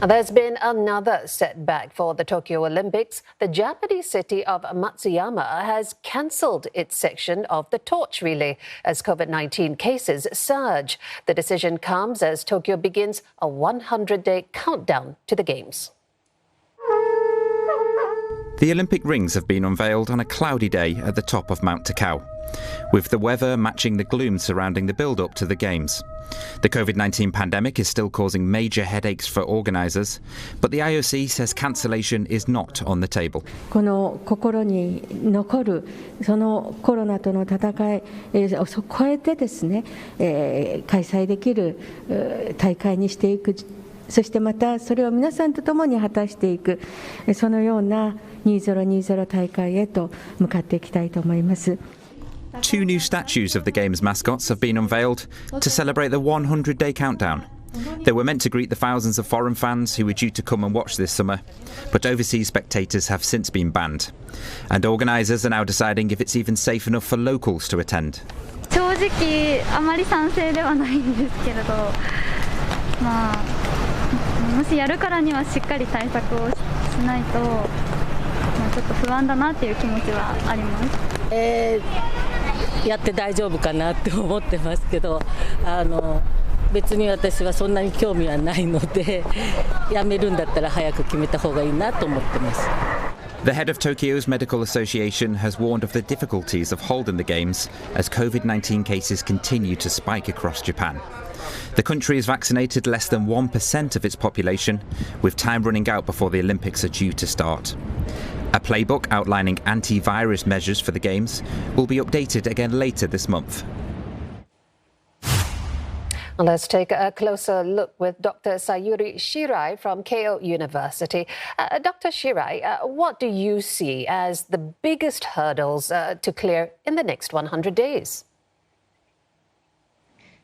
There's been another setback for the Tokyo Olympics. The Japanese city of Matsuyama has cancelled its section of the torch relay as COVID-19 cases surge. The decision comes as Tokyo begins a 100-day countdown to the Games. The Olympic rings have been unveiled on a cloudy day at the top of Mount Takao, with the weather matching the gloom surrounding the build-up to the Games. The COVID-19 pandemic is still causing major headaches for organisers, but the IOC says cancellation is not on the table. この心に残るそのコロナとの戦いを超えてですね、開催できる大会にしていく。そしてまたそれを皆さんと共に果たしていく、そのような2020大会へと向かっていきたいと思います。Two new statues of the Games mascots have been unveiled to celebrate the 100-day countdown. They were meant to greet the thousands of foreign fans who were due to come and watch this summer, but overseas spectators have since been banned. And organisers are now deciding if it's even safe enough for locals to attend. 正直あまり賛成ではないんですけれど、もしやるからにはしっかり対策をしないと、ちょっと不安だなっていう気持ちはあります。やって大丈夫かなって思ってますけど、別に私はそんなに興味はないので、やめるんだったら早く決めた方がいいなと思ってます。The head of Tokyo's Medical Association has warned of the difficulties of holding the Games as COVID-19 cases continue to spike across Japan. The country has vaccinated less than 1% of its population, with time running out before the Olympics are due to start. A playbook outlining anti-virus measures for the Games will be updated again later this month. Let's take a closer look with Dr. Sayuri Shirai from Keio University. Dr. Shirai, what do you see as the biggest hurdles to clear in the next 100 days?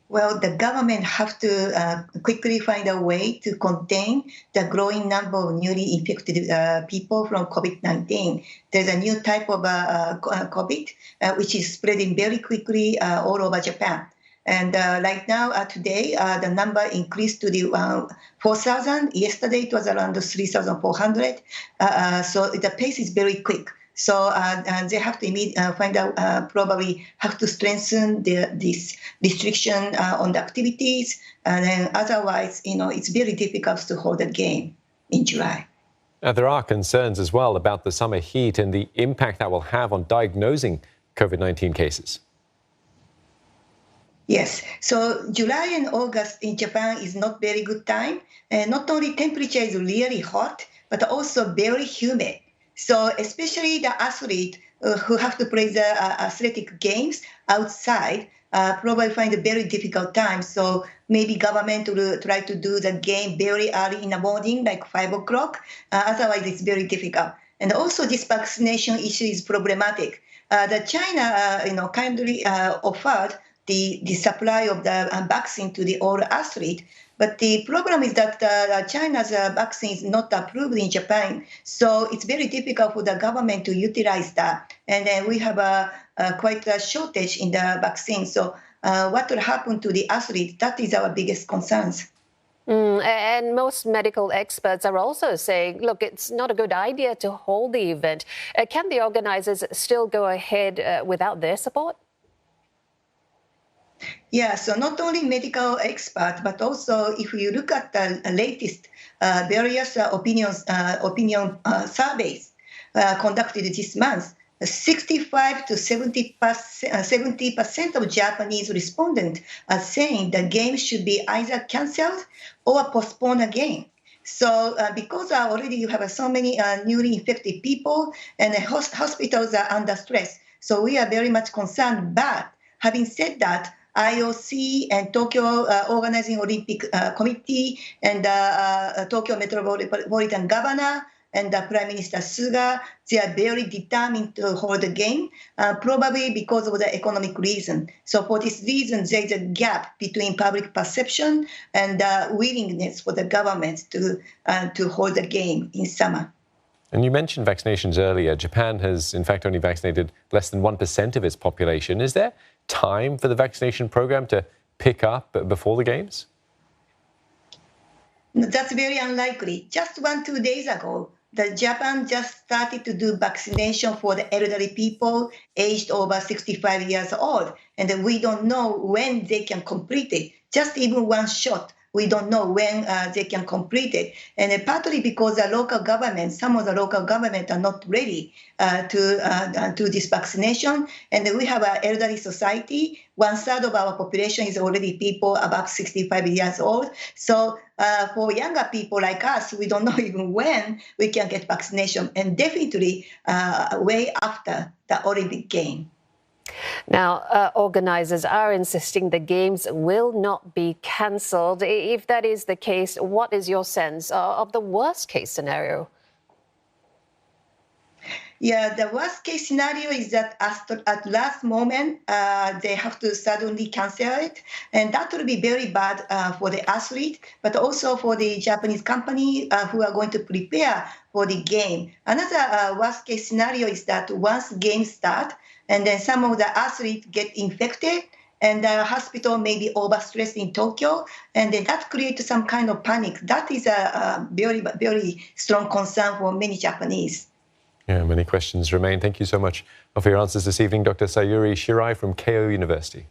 Well, the government have to quickly find a way to contain the growing number of newly infected people from COVID-19. There's a new type of COVID which is spreading very quickly all over Japan. And right now, today, the number increased to the 4,000. Yesterday, it was around 3,400. So the pace is very quick. So they have to find out, probably have to strengthen this restriction on the activities. And then otherwise, it's very difficult to hold a game in July. There are concerns as well about the summer heat and the impact that will have on diagnosing COVID-19 cases. Yes, so July and August in Japan is not very good time. And not only temperature is really hot, but also very humid. So especially the athlete who have to play the athletic games outside probably find a very difficult time. So maybe government will try to do the game very early in the morning, like 5 o'clock. Otherwise, it's very difficult. And also this vaccination issue is problematic. The China, kindly offered the supply of the vaccine to the all athlete. But the problem is that China's vaccine is not approved in Japan. So it's very difficult for the government to utilize that. And then we have quite a shortage in the vaccine. So what will happen to the athlete? That is our biggest concerns. And most medical experts are also saying, look, it's not a good idea to hold the event. Can the organizers still go ahead without their support? Yeah, so not only medical experts, but also if you look at the latest various opinion surveys conducted this month, 65 to 70% of Japanese respondents are saying the game should be either canceled or postponed again. So because already you have so many newly infected people and the hospitals are under stress, so we are very much concerned. But having said that, IOC and Tokyo Organizing Olympic Committee and Tokyo Metropolitan Governor and Prime Minister Suga, they are very determined to hold the game, probably because of the economic reason. So for this reason, there is a gap between public perception and willingness for the government to hold the game in summer. And you mentioned vaccinations earlier. Japan has, in fact, only vaccinated less than 1% of its population. Is there time for the vaccination program to pick up before the Games? That's very unlikely. Just 1-2 days ago, Japan just started to do vaccination for the elderly people aged over 65 years old. And we don't know when they can complete it. Just even one shot, we don't know when they can complete it. And partly because the local government, some of the local government are not ready to do this vaccination. And we have an elderly society. 1/3 of our population is already people above 65 years old. So for younger people like us, we don't know even when we can get vaccination, and definitely way after the Olympic game. Now, organisers are insisting the Games will not be cancelled. If that is the case, what is your sense of the worst case scenario? Yeah, the worst case scenario is that at last moment, they have to suddenly cancel it. And that will be very bad for the athlete, but also for the Japanese company who are going to prepare for the game. Another worst case scenario is that once games start, and then some of the athletes get infected, and the hospital may be overstressed in Tokyo, and then that creates some kind of panic. That is a very, very strong concern for many Japanese. Yeah, many questions remain. Thank you so much for your answers this evening, Dr. Sayuri Shirai from Keio University.